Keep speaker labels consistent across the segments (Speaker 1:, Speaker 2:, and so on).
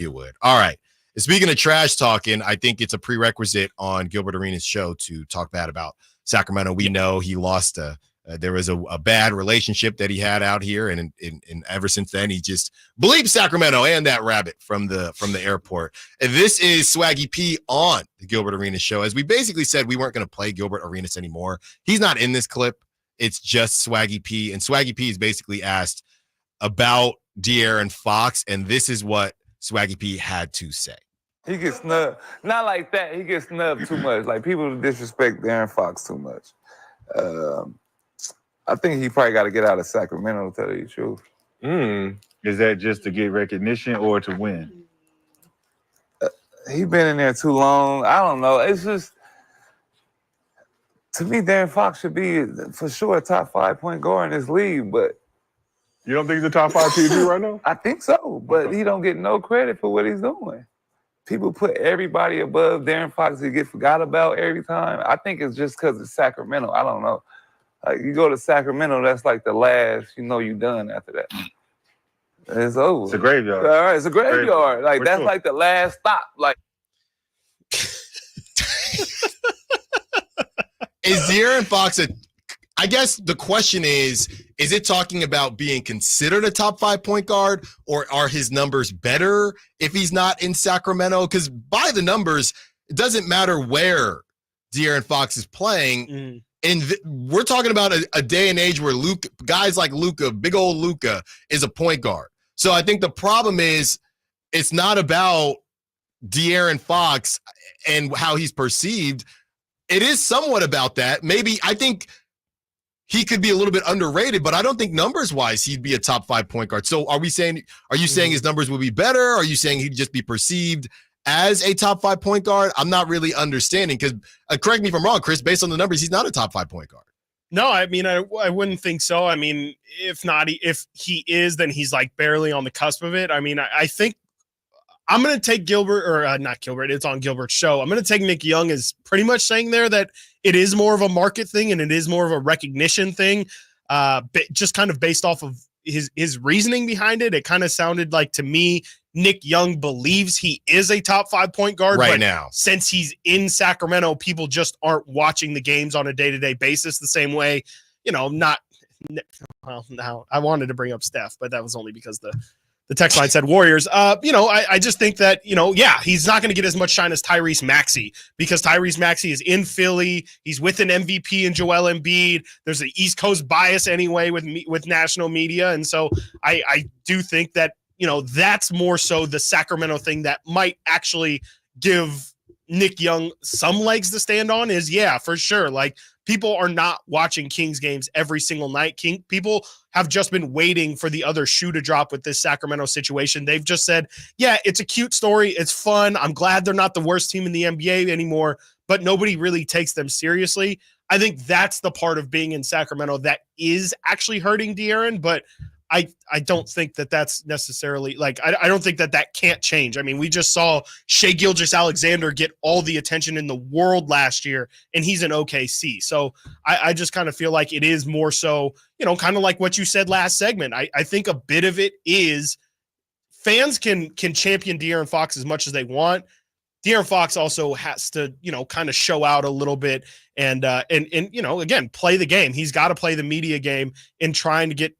Speaker 1: You would. All right. Speaking of trash talking, I think it's a prerequisite on Gilbert Arenas' show to talk bad about Sacramento. We know he lost there was a bad relationship that he had out here, and ever since then he just bleeped Sacramento and that rabbit from the airport. And this is Swaggy P on the Gilbert Arenas show. As we basically said, we weren't going to play Gilbert Arenas anymore. He's not in this clip. It's just Swaggy P, and Swaggy P is basically asked about De'Aaron Fox, and this is what Swaggy P had to say.
Speaker 2: He gets snubbed. Not like that. He gets snubbed too much. Like, people disrespect De'Aaron Fox too much. I think he probably got to get out of Sacramento, to tell you the truth.
Speaker 3: Is that just to get recognition or to win?
Speaker 2: He been in there too long. I don't know. It's just, to me, De'Aaron Fox should be, for sure, a top 5 point guard in this league, but
Speaker 3: you don't think he's a top 5 PG right now?
Speaker 2: I think so, but he don't get no credit for what he's doing. People put everybody above De'Aaron Fox. He get forgot about every time. I think it's just because it's Sacramento. I don't know. Like, you go to Sacramento, that's like the last, you done after that. It's over.
Speaker 3: It's a graveyard.
Speaker 2: All right, it's a graveyard. Like, that's like the last stop. Like,
Speaker 1: is De'Aaron Fox I guess the question is it talking about being considered a top 5 point guard, or are his numbers better if he's not in Sacramento? Because by the numbers, it doesn't matter where De'Aaron Fox is playing. And we're talking about a day and age where guys like Luka, big old Luka, is a point guard. So I think the problem is it's not about De'Aaron Fox and how he's perceived. It is somewhat about that. Maybe I think he could be a little bit underrated, but I don't think numbers-wise he'd be a top 5 point guard. So are you saying his numbers would be better? Or are you saying he'd just be perceived as a top 5 point guard? I'm not really understanding, because correct me if I'm wrong, Chris, based on the numbers, he's not a top 5 point guard.
Speaker 4: No, I mean, I wouldn't think so. I mean, if he is, then he's like barely on the cusp of it. I mean, I think I'm going to take Gilbert, or not Gilbert, it's on Gilbert's show. I'm going to take Nick Young as pretty much saying there that it is more of a market thing and it is more of a recognition thing, just kind of based off of his reasoning behind it. It kind of sounded like, to me, Nick Young believes he is a top 5 point guard
Speaker 1: right now.
Speaker 4: Since he's in Sacramento, people just aren't watching the games on a day-to-day basis the same way. Now I wanted to bring up Steph, but that was only because the text line said Warriors. I just think that, he's not going to get as much shine as Tyrese Maxey, because Tyrese Maxey is in Philly. He's with an MVP in Joel Embiid. There's an East Coast bias anyway with national media. And so I do think that, that's more so the Sacramento thing that might actually give Nick Young some legs to stand on is, for sure. Like, people are not watching Kings games every single night. People have just been waiting for the other shoe to drop with this Sacramento situation. They've just said, it's a cute story. It's fun. I'm glad they're not the worst team in the NBA anymore, but nobody really takes them seriously. I think that's the part of being in Sacramento that is actually hurting De'Aaron, but I don't think that that's necessarily I don't think that can't change. I mean, we just saw Shai Gilgeous-Alexander get all the attention in the world last year, and he's in OKC. So I just kind of feel like it is more so, kind of like what you said last segment. I think a bit of it is fans can champion De'Aaron Fox as much as they want. De'Aaron Fox also has to, kind of show out a little bit and again, play the game. He's got to play the media game in trying to get,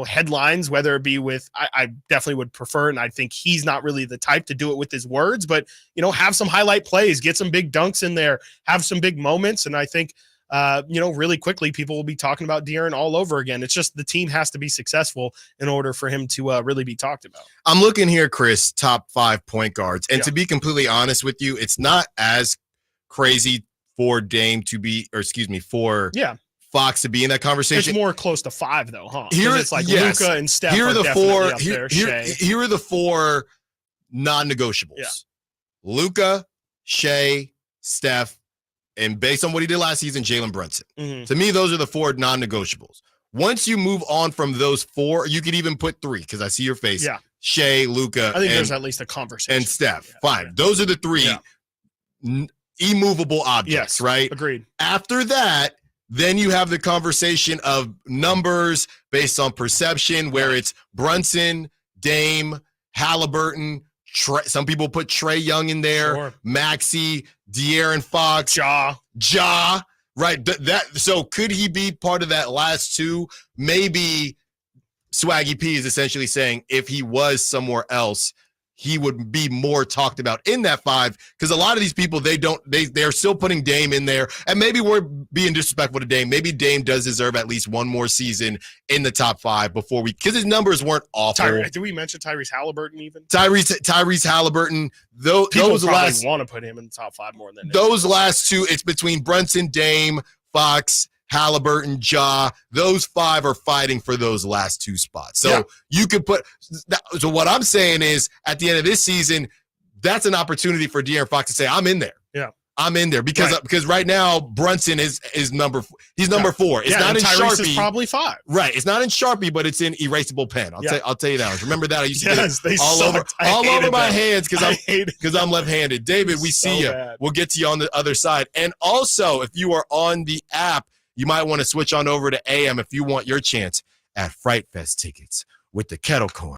Speaker 4: headlines, whether it be with, I definitely would prefer, and I think he's not really the type to do it with his words, but, have some highlight plays, get some big dunks in there, have some big moments. And I think, really quickly, people will be talking about De'Aaron all over again. It's just the team has to be successful in order for him to really be talked about.
Speaker 1: I'm looking here, Chris, top 5 point guards. And to be completely honest with you, it's not as crazy for Dame to be, for Fox to be in that conversation.
Speaker 4: It's more close to 5, though, huh?
Speaker 1: Here,
Speaker 4: it's like Luka and Steph. Here are the 4.
Speaker 1: Here are the 4 non-negotiables: Luka, Shai, Steph, and based on what he did last season, Jalen Brunson. To me, those are the 4 non-negotiables. Once you move on from those 4, you could even put 3, because I see your face.
Speaker 4: Yeah.
Speaker 1: Shai, Luka,
Speaker 4: I think there's at least a conversation.
Speaker 1: And Steph. Fine. Those are the 3 immovable objects, right?
Speaker 4: Agreed.
Speaker 1: After that, then you have the conversation of numbers based on perception, where it's Brunson, Dame, Halliburton, Some people put Trae Young in there,
Speaker 4: Sure.
Speaker 1: Maxey, De'Aaron Fox, Ja. Right. So could he be part of that last two? Maybe Swaggy P is essentially saying if he was somewhere else, he would be more talked about in that 5, because a lot of these people, they're still putting Dame in there. And maybe we're being disrespectful to Dame. Maybe Dame does deserve at least one more season in the top 5 before because his numbers weren't awful.
Speaker 4: Did we mention Tyrese Halliburton even?
Speaker 1: Those
Speaker 4: People
Speaker 1: those
Speaker 4: probably
Speaker 1: last
Speaker 4: want to put him in the top 5 more than
Speaker 1: those last two, it's between Brunson, Dame, Fox, Halliburton, Ja. Those 5 are fighting for those last 2 spots. So you could put. So what I'm saying is, at the end of this season, that's an opportunity for De'Aaron Fox to say, "I'm in there."
Speaker 4: Yeah,
Speaker 1: I'm in there because right now Brunson is number 4. It's not in
Speaker 4: Tyrese
Speaker 1: Sharpie.
Speaker 4: Is probably 5.
Speaker 1: Right. It's not in Sharpie, but it's in erasable pen. I'll tell you that. Remember that? I used to get it all over my hands because I'm left-handed. David, we see you.
Speaker 4: Bad.
Speaker 1: We'll get to you on the other side. And also, if you are on the app, you might want to switch on over to AM if you want your chance at Fright Fest tickets with the Kettle Corn.